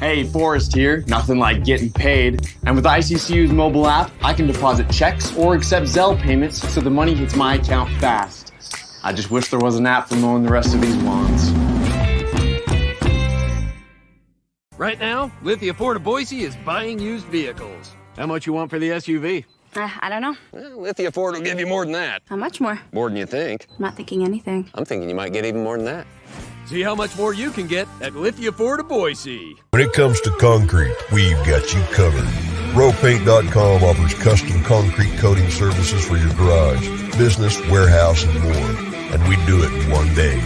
Hey, Forrest here. Nothing like getting paid. And with ICCU's mobile app, I can deposit checks or accept Zelle payments so the money hits my account fast. I just wish there was an app for mowing the rest of these lawns. Right now, Lithia Ford of Boise is buying used vehicles. How much you want for the SUV? I don't know. Well, Lithia Ford will give you more than that. How much more? More than you think. I'm not thinking anything. I'm thinking you might get even more than that. See how much more you can get at Lithia Ford of Boise. When it comes to concrete, we've got you covered. RowPaint.com offers custom concrete coating services for your garage, business, warehouse, and more. And we do it in one day.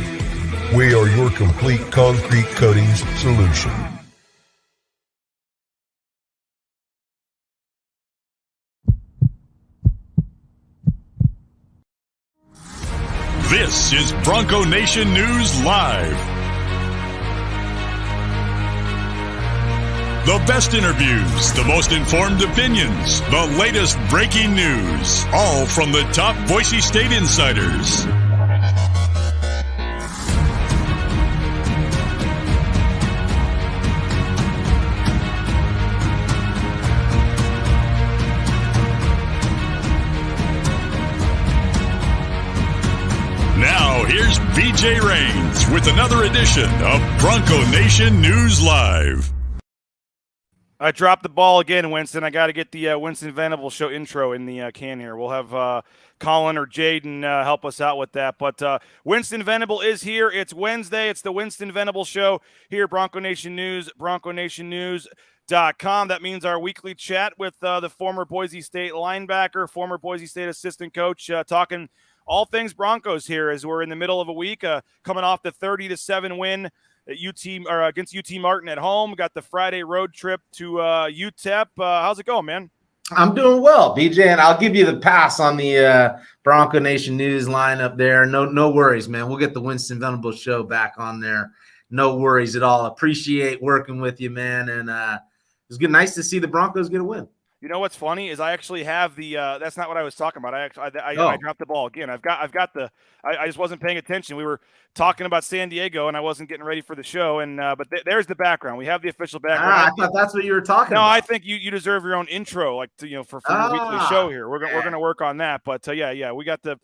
We are your complete concrete coatings solution. This is Bronco Nation News Live. The best interviews, the most informed opinions, the latest breaking news, all from the top Boise State insiders. Now, here's BJ Rains with another edition of Bronco Nation News Live. I dropped the ball again, Winston. I got to get the Winston Venable Show intro in the can here. We'll have Colin or Jaden help us out with that. But Winston Venable is here. It's Wednesday. It's the Winston Venable Show here at Bronco Nation News, BroncoNationNews.com. That means our weekly chat with the former Boise State linebacker, former Boise State assistant coach, talking all things Broncos here as we're in the middle of a week, coming off the 30-7 win at against UT Martin at home. Got the Friday road trip to UTEP. How's it going, man? I'm doing well, BJ, and I'll give you the pass on the Bronco Nation News lineup there. No worries, man. We'll get the Winston Venable Show back on there. No worries at all. Appreciate working with you, man, and it was good. Nice to see the Broncos get a win. You know what's funny is I actually have the. That's not what I was talking about. I dropped the ball again. I've got the. I just wasn't paying attention. We were talking about San Diego, and I wasn't getting ready for the show. And but there's the background. We have the official background. I thought that's what you were talking about. No, I think you deserve your own intro, like for the weekly show here. We're gonna work on that. But yeah, we got the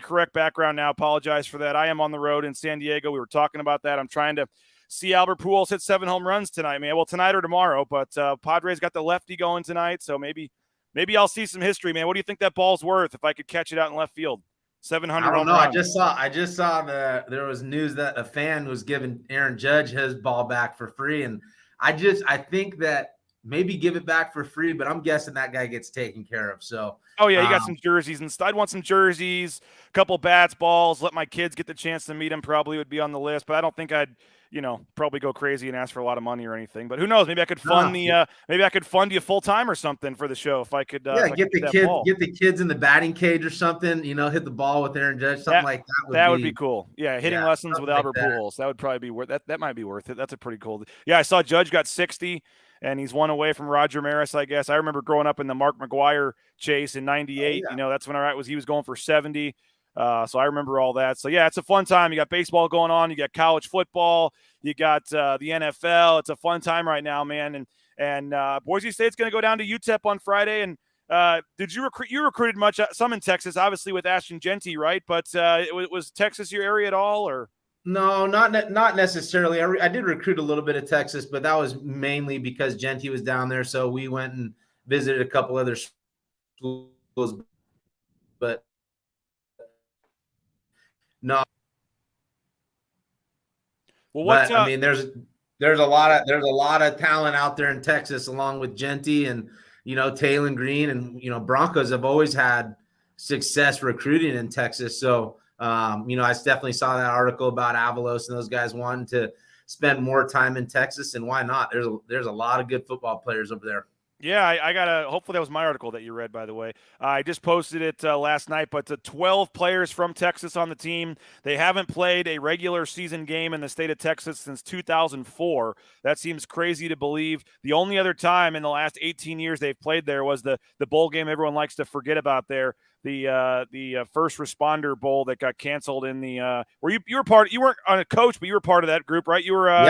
correct background now. Apologize for that. I am on the road in San Diego. We were talking about that. I'm trying to see Albert Pujols hit 7 home runs tonight, man. Well, tonight or tomorrow, but Padres got the lefty going tonight, so maybe I'll see some history, man. What do you think that ball's worth if I could catch it out in left field? 700 I don't know. runs. I just saw there was news that a fan was giving Aaron Judge his ball back for free, and I think that maybe give it back for free, but I'm guessing that guy gets taken care of. So oh yeah, you got some jerseys and I'd want some jerseys, a couple bats, balls, let my kids get the chance to meet him, probably would be on the list, but I don't think I'd probably go crazy and ask for a lot of money or anything. But who knows? Maybe I could fund maybe I could fund you full time or something for the show if I could. Get the kids in the batting cage or something. Hit the ball with Aaron Judge, something like that. That would be cool. Yeah, hitting lessons with Albert Pujols. That would probably be worth that. That might be worth it. That's a pretty cool. Yeah, I saw Judge got 60, and he's one away from Roger Maris. I guess I remember growing up in the Mark McGuire chase in '98. Oh, yeah. That's when he was going for 70. So I remember all that. So, yeah, it's a fun time. You got baseball going on. You got college football. You got the NFL. It's a fun time right now, man. And Boise State's going to go down to UTEP on Friday. And did you recruit? You recruited much, some in Texas, obviously with Ashton Genty, right? But was Texas your area at all, or? No, not necessarily. I did recruit a little bit of Texas, but that was mainly because Genty was down there. So we went and visited a couple other schools, but no. Well, there's a lot of talent out there in Texas, along with Genty and Taylon Green, and Broncos have always had success recruiting in Texas. So I definitely saw that article about Avalos and those guys wanting to spend more time in Texas, and why not? There's a lot of good football players over there. Yeah, I got hopefully that was my article that you read, by the way. I just posted it last night, but 12 players from Texas on the team. They haven't played a regular season game in the state of Texas since 2004. That seems crazy to believe. The only other time in the last 18 years they've played there was the bowl game everyone likes to forget about there the first responder bowl that got canceled in the were you were part, you weren't on a coach, but you were part of that group, right? You were I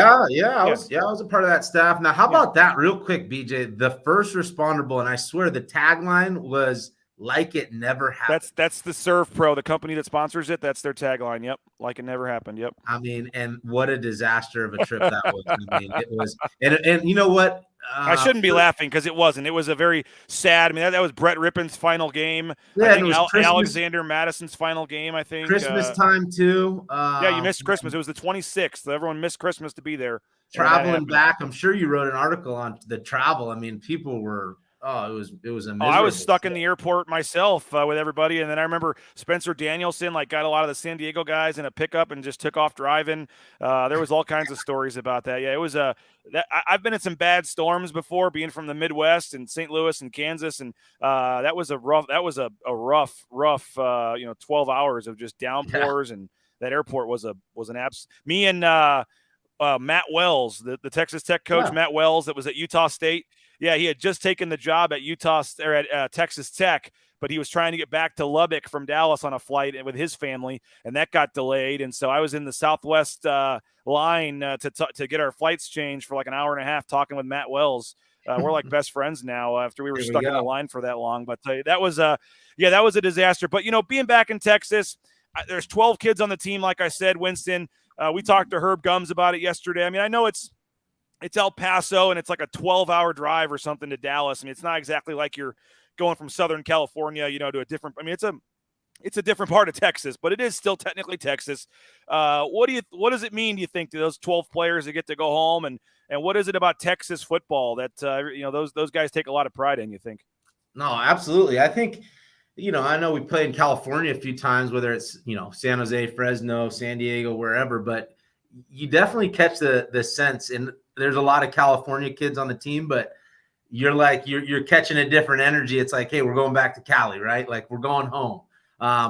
was a part of that staff. Now, how about that real quick, BJ? The first responder bowl, and I swear the tagline was like it never happened. That's the Serve Pro, the company that sponsors it. That's their tagline. Yep. Like it never happened. Yep. I mean, and what a disaster of a trip that was. I mean, it was, and you know what? I shouldn't be laughing because it wasn't. It was a very sad. I mean, that was Brett Rippon's final game. Yeah, I think it was Alexander Madison's final game. I think Christmas time too. Yeah, you missed Christmas. It was the 26th. Everyone missed Christmas to be there. Traveling back, I'm sure you wrote an article on the travel. I mean, people were. Oh, it was amazing. I was stuck in the airport myself with everybody, and then I remember Spencer Danielson got a lot of the San Diego guys in a pickup and just took off driving. There was all kinds of stories about that. Yeah, it was I've been in some bad storms before, being from the Midwest and St. Louis and Kansas, and that was a rough 12 hours of just downpours, and that airport was an abs. Me and Matt Wells, the Texas Tech coach, Matt Wells, that was at Utah State. Yeah, he had just taken the job at Texas Tech, but he was trying to get back to Lubbock from Dallas on a flight with his family, and that got delayed. And so I was in the Southwest line to get our flights changed for like an hour and a half, talking with Matt Wells. We're like best friends now after we were stuck in the line for that long. But that was a disaster. But being back in Texas, there's 12 kids on the team, like I said, Winston. We talked to Herb Gums about it yesterday. I mean, I know it's El Paso, and it's like a 12-hour drive or something to Dallas. I mean, it's not exactly like you're going from Southern California, to a different. I mean, it's a different part of Texas, but it is still technically Texas. What does it mean, do you think, to those 12 players that get to go home, and what is it about Texas football that those guys take a lot of pride in, you think? No, absolutely. I think I know we played in California a few times, whether it's San Jose, Fresno, San Diego, wherever, but you definitely catch the sense, and there's a lot of California kids on the team, but you're catching a different energy. It's like, hey, we're going back to Cali, right? Like, we're going home.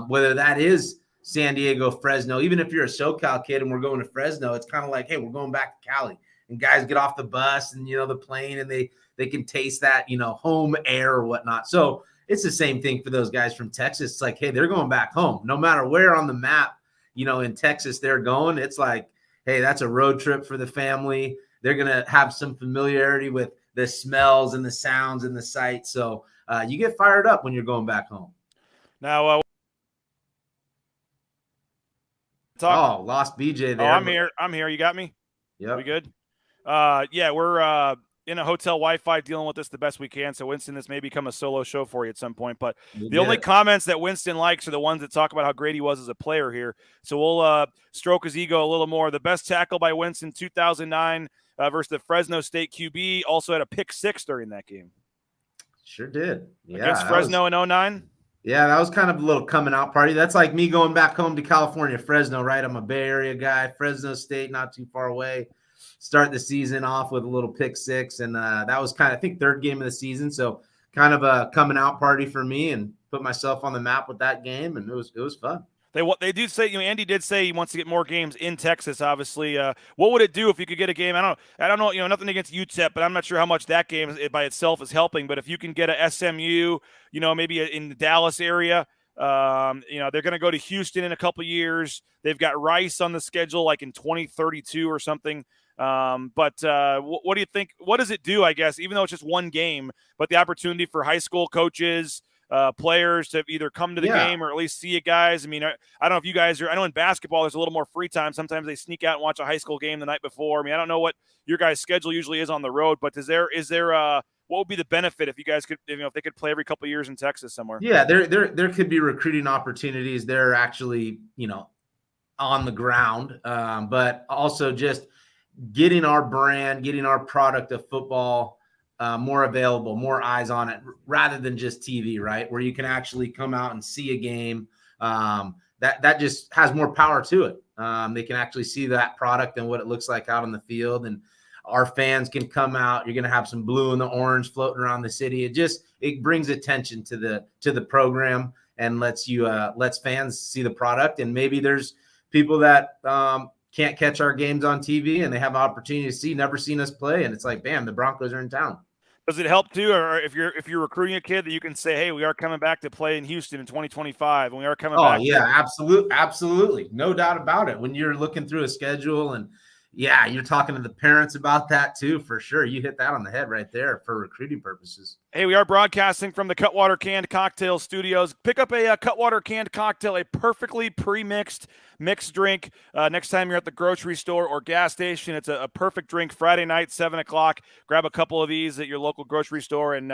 Whether that is San Diego, Fresno, even if you're a SoCal kid and we're going to Fresno, it's kind of like, hey, we're going back to Cali. And guys get off the bus and the plane, and they can taste that home air or whatnot. So it's the same thing for those guys from Texas. It's like, hey, they're going back home. No matter where on the map, in Texas they're going, it's like, hey, that's a road trip for the family. They're going to have some familiarity with the smells and the sounds and the sights. So you get fired up when you're going back home. Now, lost BJ there. I'm here. You got me? Yeah. We good? Yeah, we're in a hotel Wi-Fi dealing with this the best we can. So, Winston, this may become a solo show for you at some point. But the only comments that Winston likes are the ones that talk about how great he was as a player here. So we'll stroke his ego a little more. The best tackle by Winston, 2009 versus the Fresno State QB. Also had a pick 6 during that game. Sure did. Yeah, against Fresno in 2009. Yeah, that was kind of a little coming out party. That's like me going back home to California, Fresno, right? I'm a Bay Area guy. Fresno State, not too far away. Start the season off with a little pick 6, and that was kind of, I think, third game of the season. So kind of a coming out party for me, and put myself on the map with that game, and it was fun. They do say, Andy did say he wants to get more games in Texas. Obviously, what would it do if you could get a game? I don't know. Nothing against UTEP, but I'm not sure how much that game by itself is helping. But if you can get a SMU, maybe in the Dallas area, they're going to go to Houston in a couple of years. They've got Rice on the schedule, like in 2032 or something. But what do you think? What does it do? I guess, even though it's just one game, but the opportunity for high school coaches, players to either come to the game or at least see you guys. I mean, I don't know if you guys are. I know in basketball there's a little more free time. Sometimes they sneak out and watch a high school game the night before. I mean, I don't know what your guys' schedule usually is on the road, but is there what would be the benefit if you guys could, if they could play every couple of years in Texas somewhere? Yeah, there could be recruiting opportunities. They're actually on the ground, but also just getting our brand, getting our product of football more available, more eyes on it, rather than just TV, right? Where you can actually come out and see a game. That just has more power to it. They can actually see that product and what it looks like out on the field, and our fans can come out. You're going to have some blue and the orange floating around the city. It brings attention to the program and lets fans see the product. And maybe there's people that can't catch our games on TV and they have an opportunity to never seen us play. And it's like, bam, the Broncos are in town. Does it help too, or if you're recruiting a kid that you can say, hey, we are coming back to play in Houston in 2025, and we are coming back? Oh yeah, absolutely, no doubt about it. When you're looking through a schedule, and yeah, you're talking to the parents about that too, for sure. You hit that on the head right there for recruiting purposes. Hey, we are broadcasting from the Cutwater Canned Cocktail Studios. Pick up a Cutwater Canned Cocktail, a perfectly pre-mixed mixed drink next time you're at the grocery store or gas station. It's a perfect drink. Friday night, 7 o'clock. Grab a couple of these at your local grocery store and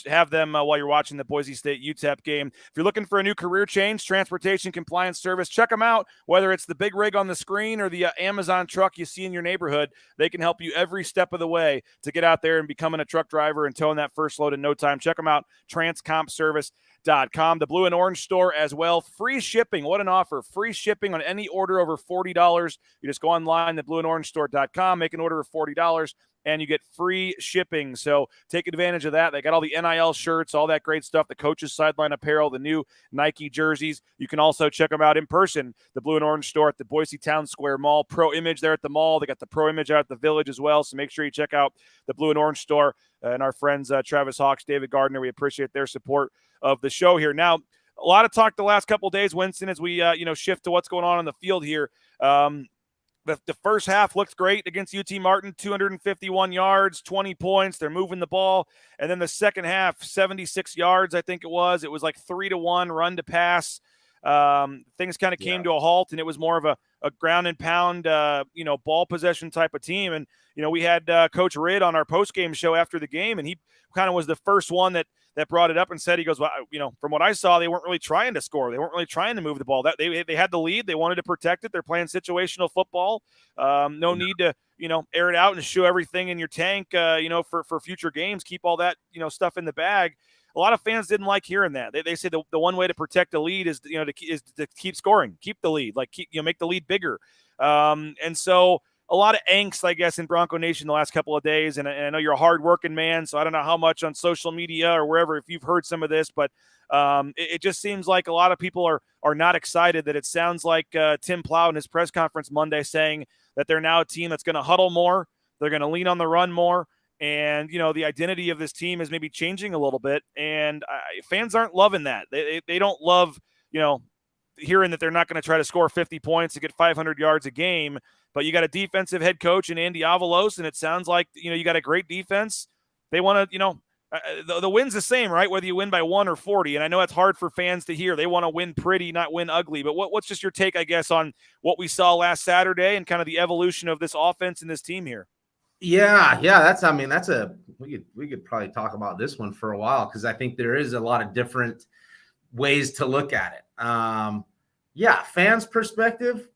have them while you're watching the Boise State UTEP game. If you're looking for a new career change, transportation compliance service, check them out. Whether it's the big rig on the screen or the Amazon truck you see in your neighborhood, they can help you every step of the way to get out there and becoming a truck driver and towing that first load in no time. Check them out, transcompservice.com. The Blue and Orange store as well. Free shipping. What an offer. Free shipping on any order over $40. You just go online, theblueandorangestore.com, make an order of $40, and you get free shipping. So take advantage of that. They got all the NIL shirts, all that great stuff, the coaches' sideline apparel, the new Nike jerseys. You can also check them out in person, the Blue and Orange store at the Boise Town Square Mall. Pro Image there at the mall. They got the Pro Image out at the Village as well. So make sure you check out the Blue and Orange store and our friends Travis Hawks, David Gardner. We appreciate their support of the show here. Now, a lot of talk the last couple of days, Winston, as we shift to what's going on the field here. The first half looked great against UT Martin, 251 yards, 20 points. They're moving the ball. And then the second half, 76 yards, I think it was. It was like 3-1 run to pass. Things kind of came to a halt, and it was more of a ground and pound, ball possession type of team. And, we had Coach Ridd on our post-game show after the game, and he kind of was the first one that brought it up and said, he goes, well, from what I saw, they weren't really trying to score. They weren't really trying to move the ball. That they had the lead. They wanted to protect it. They're playing situational football. No need to, air it out and show everything in your tank, for future games. Keep all that, stuff in the bag. A lot of fans didn't like hearing that. They said the one way to protect the lead is, to keep scoring, keep the lead, make the lead bigger. And so a lot of angst, I guess, in Bronco Nation the last couple of days. And I know you're a hard-working man, so I don't know how much on social media or wherever, if you've heard some of this, but it just seems like a lot of people are not excited. That it sounds like Tim Plow in his press conference Monday saying that they're now a team that's going to huddle more, they're going to lean on the run more, and, the identity of this team is maybe changing a little bit, and fans aren't loving that. They don't love, hearing that they're not going to try to score 50 points to get 500 yards a game. But you got a defensive head coach in Andy Avalos, and it sounds like, you got a great defense. They want to, the win's the same, right? Whether you win by 1 or 40. And I know that's hard for fans to hear. They want to win pretty, not win ugly. But what's just your take, I guess, on what we saw last Saturday and kind of the evolution of this offense and this team here? Yeah. We could probably talk about this one for a while, because I think there is a lot of different ways to look at it. Fans' perspective,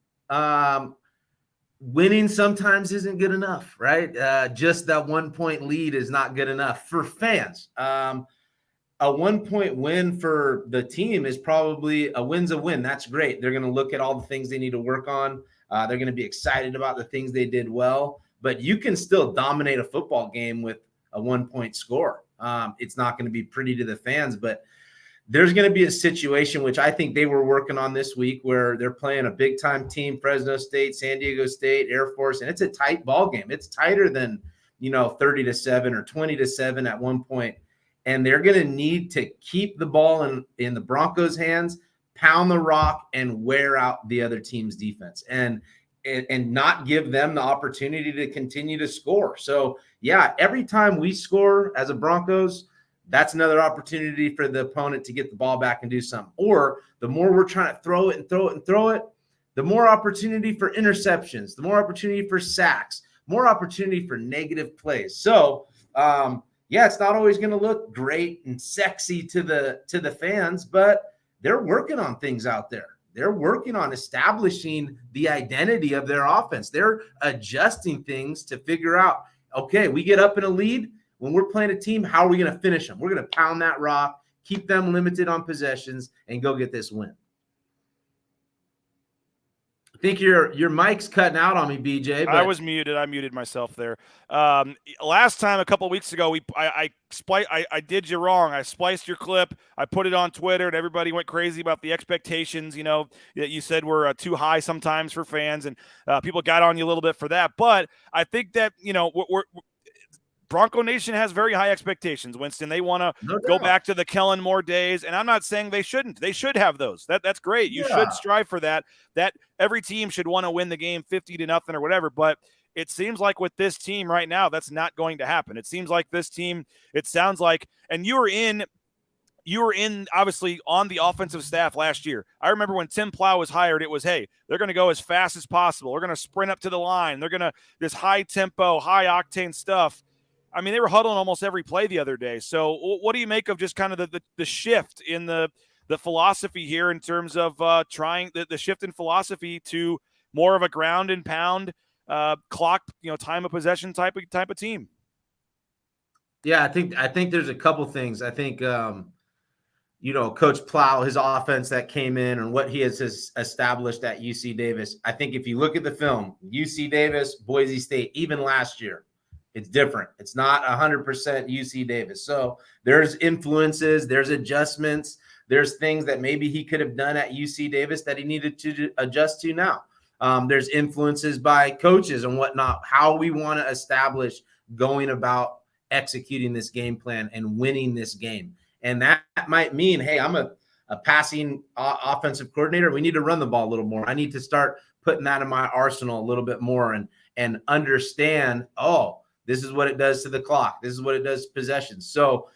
winning sometimes isn't good enough, right? Just that 1 point lead is not good enough for fans. A 1 point win for the team is probably a win's a win. That's great. They're going to look at all the things they need to work on. They're going to be excited about the things they did well, but you can still dominate a football game with a 1 point score. It's not going to be pretty to the fans, but there's going to be a situation, which I think they were working on this week, where they're playing a big-time team, Fresno State, San Diego State, Air Force, and it's a tight ball game. It's tighter than, 30-7 or 20-7 at one point. And they're going to need to keep the ball in the Broncos' hands, pound the rock, and wear out the other team's defense, and not give them the opportunity to continue to score. So, every time we score as a Broncos, that's another opportunity for the opponent to get the ball back and do something. Or the more we're trying to throw it, the more opportunity for interceptions, the more opportunity for sacks, more opportunity for negative plays. So, it's not always going to look great and sexy to the fans, but they're working on things out there. They're working on establishing the identity of their offense. They're adjusting things to figure out, okay, we get up in a lead. When we're playing a team, how are we going to finish them? We're going to pound that rock, keep them limited on possessions, and go get this win. I think your mic's cutting out on me, BJ. But... I was muted. I muted myself there. Last time, a couple of weeks ago, I did you wrong. I spliced your clip. I put it on Twitter, and everybody went crazy about the expectations, that you said were too high sometimes for fans, and people got on you a little bit for that. But I think that, we're Bronco Nation has very high expectations, Winston. They want to go back to the Kellen Moore days, and I'm not saying they shouldn't. They should have those. That's great. You should strive for that. That every team should want to win the game 50-0 or whatever, but it seems like with this team right now, that's not going to happen. It seems like this team, it sounds like, and you were in obviously on the offensive staff last year. I remember when Tim Plow was hired, it was, hey, they're going to go as fast as possible. They're going to sprint up to the line. They're going to this high tempo, high octane stuff. I mean, they were huddling almost every play the other day. So what do you make of just kind of the shift in the philosophy here in terms of trying the shift in philosophy to more of a ground and pound clock, time of possession type of team? Yeah, I think there's a couple things. I think Coach Plow, his offense that came in and what he has established at UC Davis. I think if you look at the film, UC Davis, Boise State, even last year, it's different. It's not 100% UC Davis. So there's influences, there's adjustments, there's things that maybe he could have done at UC Davis that he needed to adjust to now. There's influences by coaches and whatnot, how we want to establish going about executing this game plan and winning this game. And that might mean, hey, I'm a passing offensive coordinator. We need to run the ball a little more. I need to start putting that in my arsenal a little bit more and understand, this is what it does to the clock. This is what it does to possessions. So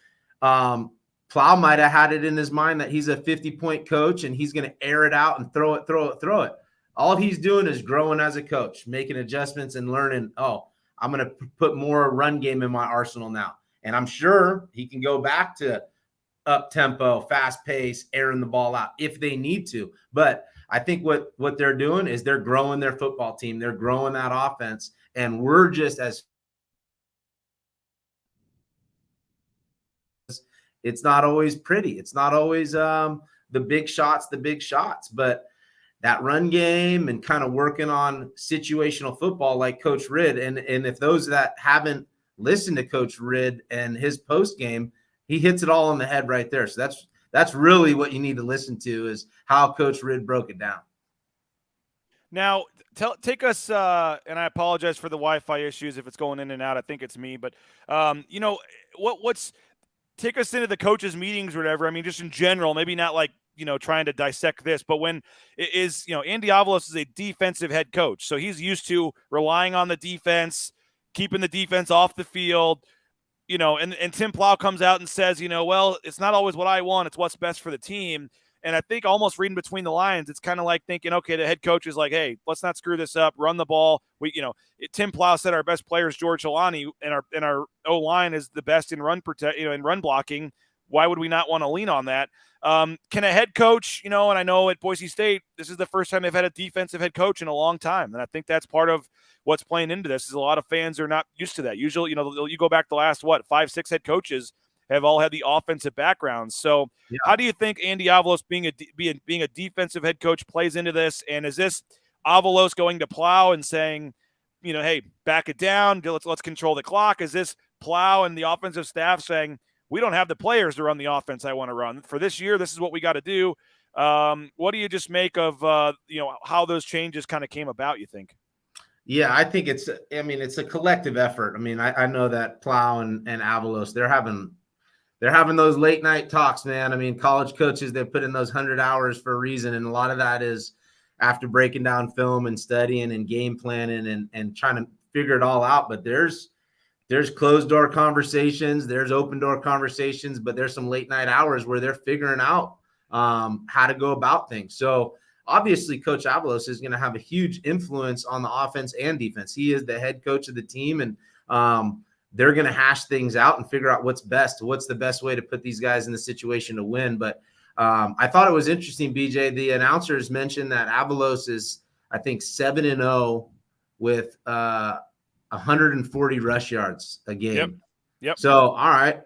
Plow might have had it in his mind that he's a 50-point coach and he's going to air it out and throw it. All he's doing is growing as a coach, making adjustments and learning, I'm going to put more run game in my arsenal now. And I'm sure he can go back to up-tempo, fast pace, airing the ball out if they need to. But I think what they're doing is they're growing their football team. They're growing that offense. And we're just it's not always pretty. It's not always the big shots, but that run game and kind of working on situational football like Coach Ridd. And if those that haven't listened to Coach Ridd and his post game, he hits it all on the head right there. So that's really what you need to listen to is how Coach Ridd broke it down. Now, take us, and I apologize for the Wi-Fi issues if it's going in and out. I think it's me, but take us into the coaches' meetings or whatever. I mean, just in general, maybe not like trying to dissect this, but when it is, Andy Avalos is a defensive head coach, so he's used to relying on the defense, keeping the defense off the field. And Tim Plow comes out and says, well, it's not always what I want. It's what's best for the team. And I think almost reading between the lines, it's kind of like thinking, okay, the head coach is like, hey, let's not screw this up. Run the ball. Tim Plow said our best player is George Helani, and our O-line is the best in run in run blocking. Why would we not want to lean on that? Can a head coach, and I know at Boise State, this is the first time they've had a defensive head coach in a long time. And I think that's part of what's playing into this is a lot of fans are not used to that. Usually, you go back the last, 5-6 head coaches have all had the offensive backgrounds. So how do you think Andy Avalos being a defensive head coach plays into this? And is this Avalos going to Plow and saying, hey, back it down, let's control the clock? Is this Plow and the offensive staff saying, we don't have the players to run the offense I want to run for this year? This is what we got to do. What do you just make of, how those changes kind of came about, you think? Yeah, I think it's a collective effort. I mean, I know that Plow and Avalos, they're having those late night talks, man. I mean, college coaches, they put in those 100 hours for a reason. And a lot of that is after breaking down film and studying and game planning and trying to figure it all out. But there's closed door conversations, there's open door conversations, but there's some late night hours where they're figuring out how to go about things. So obviously Coach Avalos is going to have a huge influence on the offense and defense. He is the head coach of the team, and they're going to hash things out and figure out what's the best way to put these guys in the situation to win. But I thought it was interesting, BJ, the announcers mentioned that Avalos is, I think, 7-0 with 140 rush yards a game. Yep. So, all right,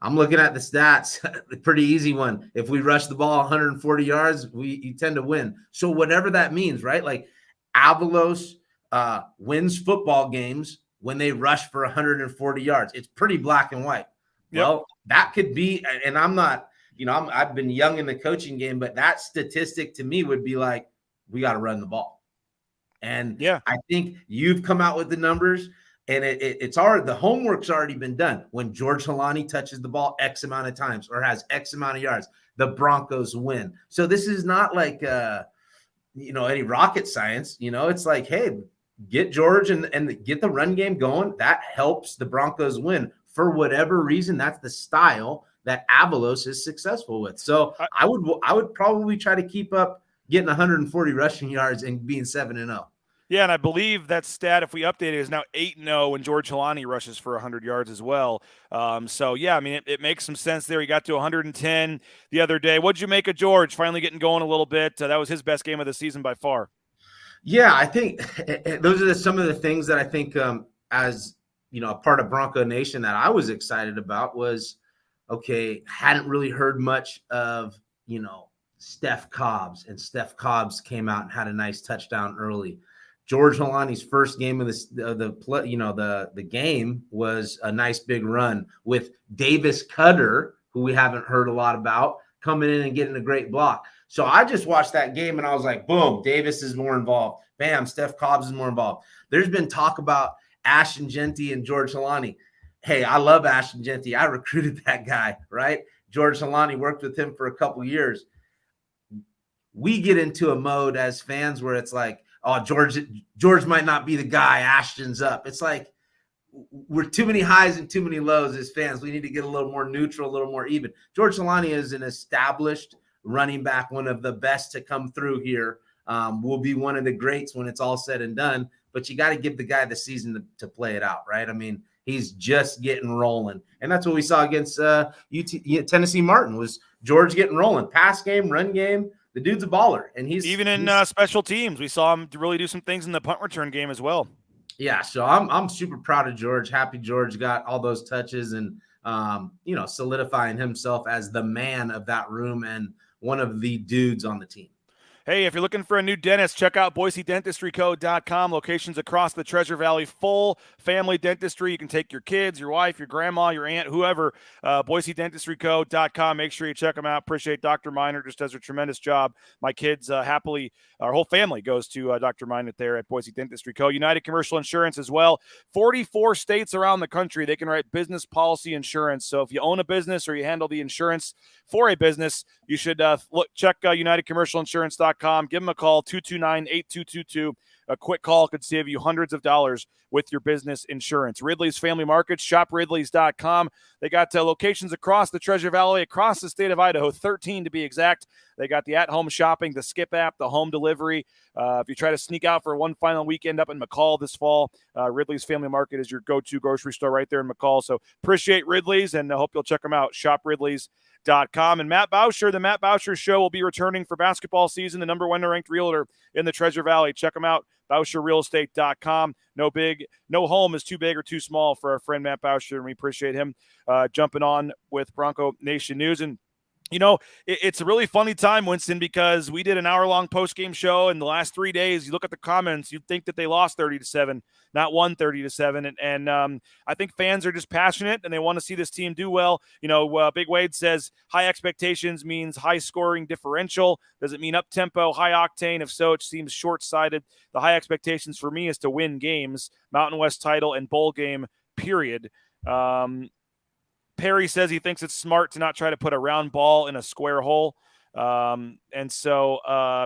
I'm looking at the stats. Pretty easy one. If we rush the ball 140 yards, you tend to win. So whatever that means, right? Like Avalos wins football games when they rush for 140 yards. It's pretty black and white. Yep. Well, that could be, and I'm not, I've been young in the coaching game, but that statistic to me would be like, we got to run the ball. And I think you've come out with the numbers. And it's already, the homework's already been done. When George Holani touches the ball X amount of times or has X amount of yards, the Broncos win. So this is not like, any rocket science. It's like, hey, get George and get the run game going. That helps the Broncos win. For whatever reason, that's the style that Avalos is successful with. So I would probably try to keep up getting 140 rushing yards and being 7-0. Yeah, and I believe that stat, if we update it, is now 8-0 when George Holani rushes for 100 yards as well. So, yeah, I mean, it makes some sense there. He got to 110 the other day. What'd you make of George finally getting going a little bit? That was his best game of the season by far. Yeah, I think those are some of the things that I think as, a part of Bronco Nation that I was excited about was, hadn't really heard much of, Steph Cobbs. And Steph Cobbs came out and had a nice touchdown early. George Holani's first game of the game was a nice big run with Davis Cutter, who we haven't heard a lot about, coming in and getting a great block. So I just watched that game and I was like, boom, Davis is more involved. Bam, Steph Cobbs is more involved. There's been talk about Ashton Genty and George Holani. Hey, I love Ashton Genty. I recruited that guy, right? George Holani, worked with him for a couple years. We get into a mode as fans where it's like, oh, George might not be the guy. Ashton's up. It's like we're too many highs and too many lows as fans. We need to get a little more neutral, a little more even. George Holani is an established running back, one of the best to come through here. Will be one of the greats when it's all said and done. But you got to give the guy the season to play it out, right? I mean, he's just getting rolling. And that's what we saw against Tennessee Martin was George getting rolling. Pass game, run game. The dude's a baller, and he's even in special teams. We saw him really do some things in the punt return game as well. Yeah, so I'm super proud of George. Happy George got all those touches and solidifying himself as the man of that room and one of the dudes on the team. Hey, if you're looking for a new dentist, check out BoiseDentistryCo.com. Locations across the Treasure Valley, full family dentistry. You can take your kids, your wife, your grandma, your aunt, whoever. BoiseDentistryCo.com. Make sure you check them out. Appreciate Dr. Minor. Just does a tremendous job. My kids happily, our whole family goes to Dr. Minor there at Boise Dentistry Co. United Commercial Insurance as well. 44 states around the country, they can write business policy insurance. So if you own a business or you handle the insurance for a business, you should check UnitedCommercialInsurance.com. Give them a call, 229-8222. A quick call could save you hundreds of dollars with your business insurance. Ridley's Family Markets, shopridleys.com. They got locations across the Treasure Valley, across the state of Idaho, 13 to be exact. They got the at-home shopping, the Skip app, the home delivery. If you try to sneak out for one final weekend up in McCall this fall, Ridley's Family Market is your go-to grocery store right there in McCall. So appreciate Ridley's, and I hope you'll check them out. ShopRidleys.com. And Matt Bauscher, the Matt Bauscher Show, will be returning for basketball season, the number 1 ranked realtor in the Treasure Valley. Check them out, BauscherRealEstate.com. No home is too big or too small for our friend Matt Bauscher, and we appreciate him jumping on with Bronco Nation News. And it's a really funny time, Winston, because we did an hour-long post-game show, and the last 3 days, you look at the comments, you'd think that they lost 30-7, not won 30-7. And I think fans are just passionate, and they want to see this team do well. Big Wade says high expectations means high-scoring differential. Does it mean up-tempo, high-octane? If so, it seems short-sighted. The high expectations for me is to win games, Mountain West title and bowl game, period. Perry says he thinks it's smart to not try to put a round ball in a square hole. And so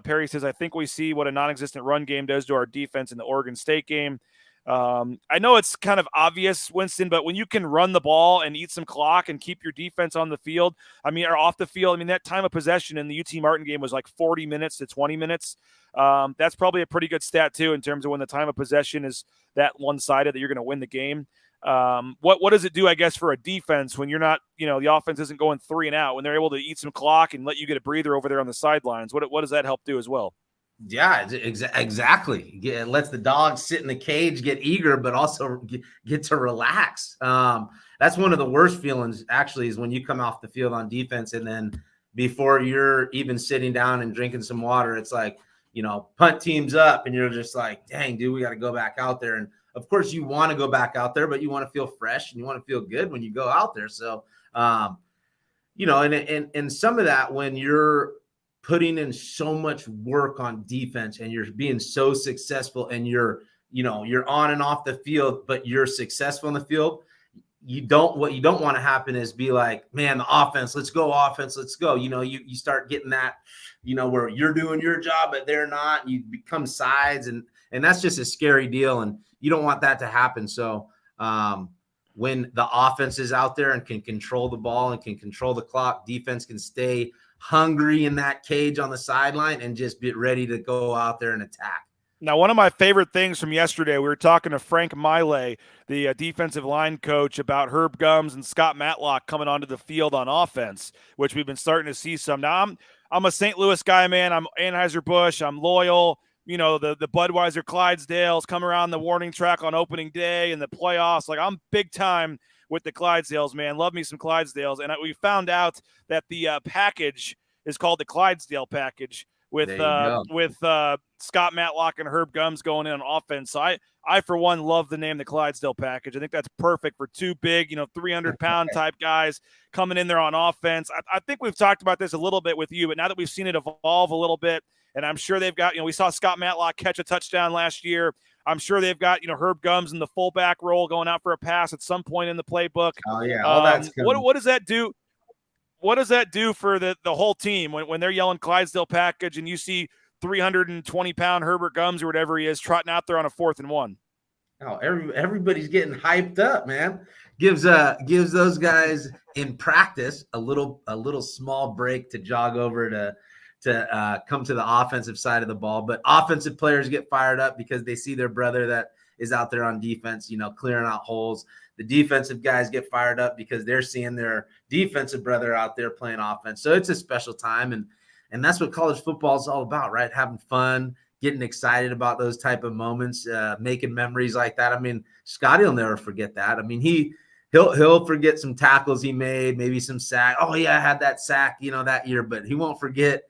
Perry says, I think we see what a non-existent run game does to our defense in the Oregon State game. I know it's kind of obvious, Winston, but when you can run the ball and eat some clock and keep your defense on the field, or off the field, that time of possession in the UT Martin game was like 40 minutes to 20 minutes. That's probably a pretty good stat too, in terms of when the time of possession is that one-sided that you're going to win the game. What does it do, I guess, for a defense when you're not, the offense isn't going 3 and out, when they're able to eat some clock and let you get a breather over there on the sidelines? What does that help do as well? Yeah, exactly. It lets the dogs sit in the cage, get eager, but also get to relax. That's one of the worst feelings, actually, is when you come off the field on defense, and then before you're even sitting down and drinking some water, it's like, punt team's up, and you're just like, dang, dude, we got to go back out there. And of course, you want to go back out there, but you want to feel fresh and you want to feel good when you go out there. So, and some of that, when you're putting in so much work on defense and you're being so successful and you're you're on and off the field, but you're successful in the field. What you don't want to happen is be like, man, the offense, let's go. You start getting that, where you're doing your job, but they're not, and you become sides, and that's just a scary deal. And you don't want that to happen. So when the offense is out there and can control the ball and can control the clock, defense can stay hungry in that cage on the sideline and just be ready to go out there and attack. Now, one of my favorite things from yesterday, we were talking to Frank Miley, the defensive line coach, about Herb Gums and Scott Matlock coming onto the field on offense, which we've been starting to see some. Now, I'm a St. Louis guy, man. I'm Anheuser-Busch. I'm loyal. The Budweiser Clydesdales come around the warning track on opening day and the playoffs. Like, I'm big time with the Clydesdales, man. Love me some Clydesdales. And we found out that the package is called the Clydesdale package, with Scott Matlock and Herb Gums going in on offense. So I for one love the name the Clydesdale package. I think that's perfect for two big, 300-pound type guys coming in there on offense. I think we've talked about this a little bit with you, but now that we've seen it evolve a little bit, and I'm sure they've got, we saw Scott Matlock catch a touchdown last year. I'm sure they've got, Herb Gums in the fullback role going out for a pass at some point in the playbook. Oh yeah, all that's what does that do? What does that do for the whole team when they're yelling Clydesdale package and you see 320-pound Herbert Gums or whatever he is trotting out there on a 4th and 1? Oh, everybody's getting hyped up, man. Gives those guys in practice a little small break to jog over to come to the offensive side of the ball. But offensive players get fired up because they see their brother that is out there on defense, clearing out holes. The defensive guys get fired up because they're seeing their defensive brother out there playing offense. So it's a special time, and that's what college football is all about, right? Having fun, getting excited about those type of moments, making memories like that. I mean, Scotty will never forget that. I mean, he'll forget some tackles he made, maybe some sack. Oh yeah, I had that sack, that year, but he won't forget,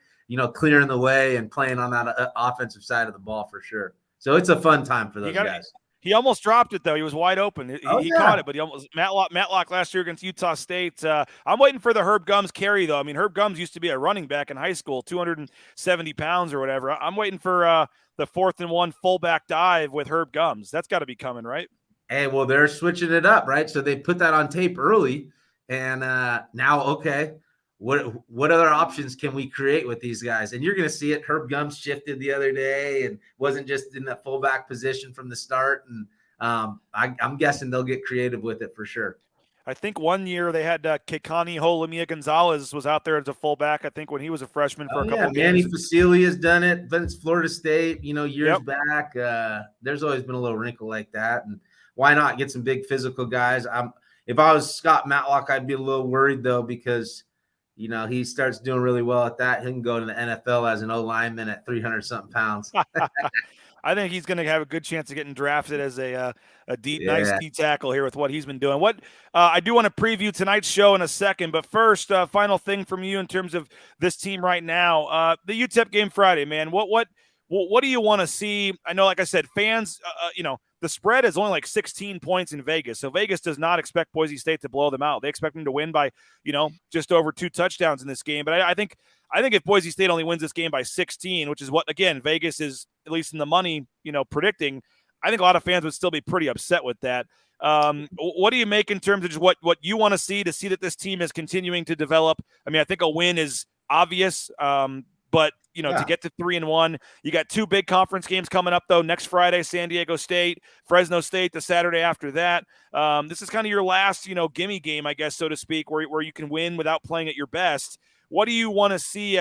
clearing the way and playing on that offensive side of the ball for sure. So it's a fun time for those guys. He almost dropped it, though. He was wide open. He caught it, but he almost Matlock last year against Utah State. I'm waiting for the Herb Gums carry, though. I mean, Herb Gums used to be a running back in high school, 270 pounds or whatever. I'm waiting for the 4th and 1 fullback dive with Herb Gums. That's got to be coming, right? Hey, well, they're switching it up, right? So they put that on tape early, and now, okay, what other options can we create with these guys? And you're going to see it. Herb Gums shifted the other day and wasn't just in that fullback position from the start. And I'm guessing they'll get creative with it for sure. I think one year they had Kekani Holemia Gonzalez was out there as a fullback, I think, when he was a freshman for a couple of games. Manny Facili has done it. But it's Florida State, years back. There's always been a little wrinkle like that. And why not get some big physical guys? If I was Scott Matlock, I'd be a little worried, though, because he starts doing really well at that. He can go to the NFL as an O lineman at 300-something pounds. I think he's going to have a good chance of getting drafted as a deep, nice D tackle here with what he's been doing. I do want to preview tonight's show in a second, but first, final thing from you in terms of this team right now. The UTEP game Friday, man. What do you want to see? I know, like I said, fans, the spread is only like 16 points in Vegas. So Vegas does not expect Boise State to blow them out. They expect them to win by, just over 2 touchdowns in this game. But I think if Boise State only wins this game by 16, which is what, again, Vegas is, at least in the money, predicting, I think a lot of fans would still be pretty upset with that. What do you make in terms of just what you want to see that this team is continuing to develop? I mean, I think a win is obvious, but to get to 3-1, you got 2 big conference games coming up, though. Next Friday, San Diego State, Fresno State the Saturday after that. This is kind of your last, gimme game, I guess, so to speak, where you can win without playing at your best. What do you want to see,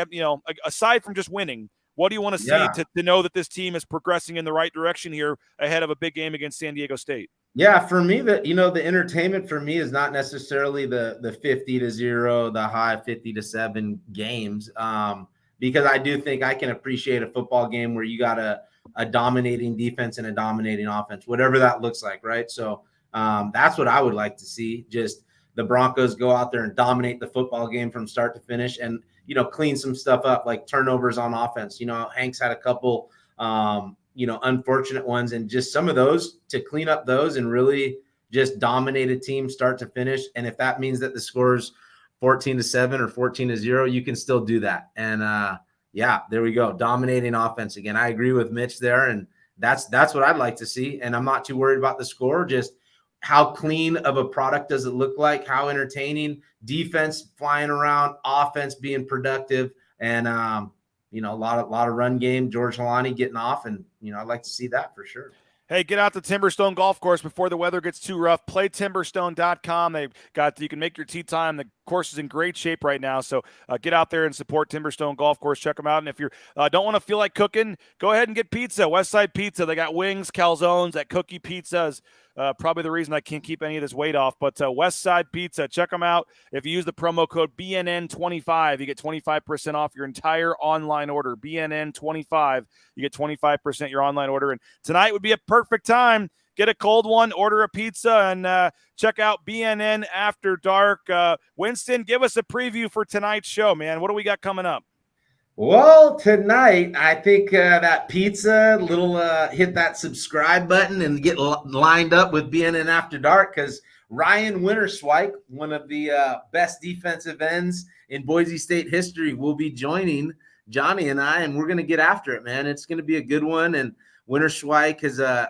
aside from just winning, what do you want to see to know that this team is progressing in the right direction here ahead of a big game against San Diego State? Yeah, for me, the entertainment for me is not necessarily the 50-0, the high 50-7 games. Because I do think I can appreciate a football game where you got a dominating defense and a dominating offense, whatever that looks like, right? So that's what I would like to see. Just the Broncos go out there and dominate the football game from start to finish and, clean some stuff up like turnovers on offense. Hank's had a couple, unfortunate ones, and just some of those to clean up those and really just dominate a team start to finish. And if that means that the score's 14-7 or 14-0, you can still do that. And there we go. Dominating offense again. I agree with Mitch there. And That's what I'd like to see. And I'm not too worried about the score. Just how clean of a product does it look like? How entertaining? Defense flying around, offense being productive, and a lot of run game. George Halani getting off, and I'd like to see that for sure. Hey, get out to Timberstone Golf Course before the weather gets too rough. Play Timberstone.com. You can make your tee time. The course is in great shape right now, so get out there and support Timberstone Golf Course. Check them out. And if you don't want to feel like cooking, go ahead and get pizza. Westside Pizza. They got wings, calzones, that cookie pizzas. Probably the reason I can't keep any of this weight off. But Westside Pizza, check them out. If you use the promo code BNN25, you get 25% off your entire online order. BNN25, you get 25% your online order. And tonight would be a perfect time. Get a cold one, order a pizza, and check out BNN After Dark. Winston, give us a preview for tonight's show, man. What do we got coming up? Well, tonight, I think that pizza, hit that subscribe button and get lined up with BNN After Dark, because Ryan Winterswijk, one of the best defensive ends in Boise State history, will be joining Johnny and I, and we're going to get after it, man. It's going to be a good one, and Winterswijk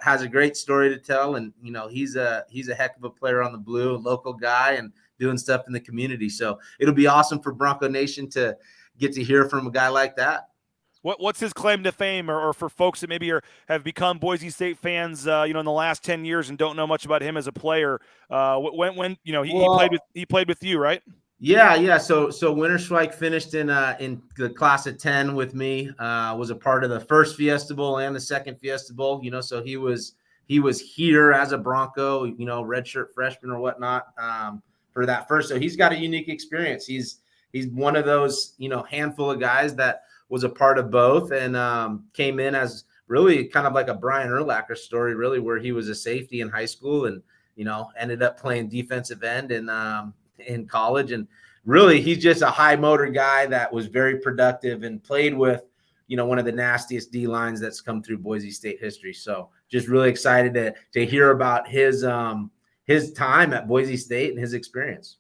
has a great story to tell, and he's a heck of a player on the blue, a local guy, and doing stuff in the community. So it'll be awesome for Bronco Nation to get to hear from a guy like that. What's his claim to fame, or for folks that maybe have become Boise State fans, in the last 10 years and don't know much about him as a player? He played with you, right? Yeah. So Winterswijk finished in the class of 10 with me. Was a part of the first Fiesta Bowl and the second Fiesta Bowl. So he was here as a Bronco, redshirt freshman or whatnot, for that first. So he's got a unique experience. He's one of those, handful of guys that was a part of both, and came in as really kind of like a Brian Urlacher story, really, where he was a safety in high school and, ended up playing defensive end in college. And really, he's just a high motor guy that was very productive and played with, one of the nastiest D lines that's come through Boise State history. So just really excited to hear about his time at Boise State and his experience.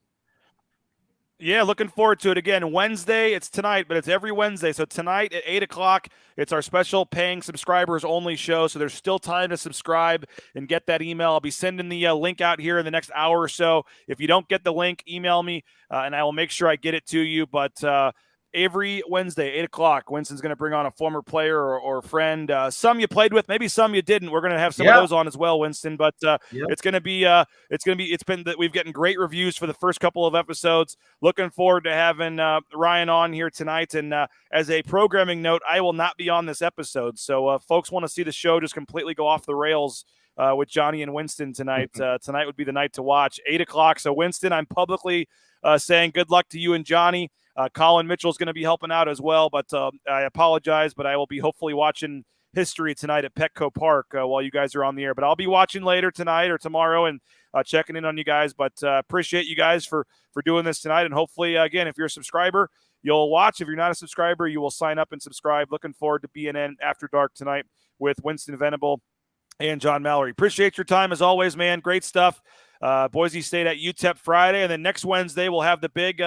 Yeah, looking forward to it. Again, Wednesday, it's tonight, but it's every Wednesday. So tonight at 8 o'clock, it's our special paying subscribers only show. So there's still time to subscribe and get that email. I'll be sending the link out here in the next hour or so. If you don't get the link, email me, and I will make sure I get it to you. But every Wednesday, 8 o'clock, Winston's going to bring on a former player or friend. Some you played with, maybe some you didn't. We're going to have some of those on as well, Winston. But it's been that we've gotten great reviews for the first couple of episodes. Looking forward to having Ryan on here tonight. And as a programming note, I will not be on this episode. So folks want to see the show just completely go off the rails with Johnny and Winston tonight. Tonight would be the night to watch, 8 o'clock. So Winston, I'm publicly saying good luck to you and Johnny. Colin Mitchell's going to be helping out as well, but I apologize, but I will be hopefully watching history tonight at Petco Park while you guys are on the air. But I'll be watching later tonight or tomorrow and checking in on you guys. But appreciate you guys for doing this tonight. And hopefully, again, if you're a subscriber, you'll watch. If you're not a subscriber, you will sign up and subscribe. Looking forward to BNN After Dark tonight with Winston Venable and John Mallory. Appreciate your time as always, man. Great stuff. Boise State at UTEP Friday. And then next Wednesday, we'll have the big,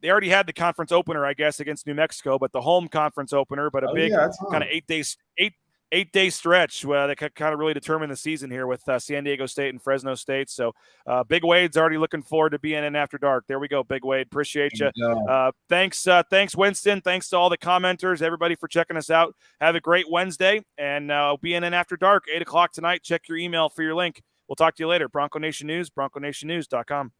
they already had the conference opener, I guess, against New Mexico, but the home conference opener, but a big kind of 8-day stretch that could kind of really determine the season here with San Diego State and Fresno State. So Big Wade's already looking forward to being in After Dark. There we go, Big Wade. Appreciate you. Thanks, Winston. Thanks to all the commenters, everybody for checking us out. Have a great Wednesday, and BNN After Dark, 8 o'clock tonight. Check your email for your link. We'll talk to you later. Bronco Nation News, BroncoNationNews.com.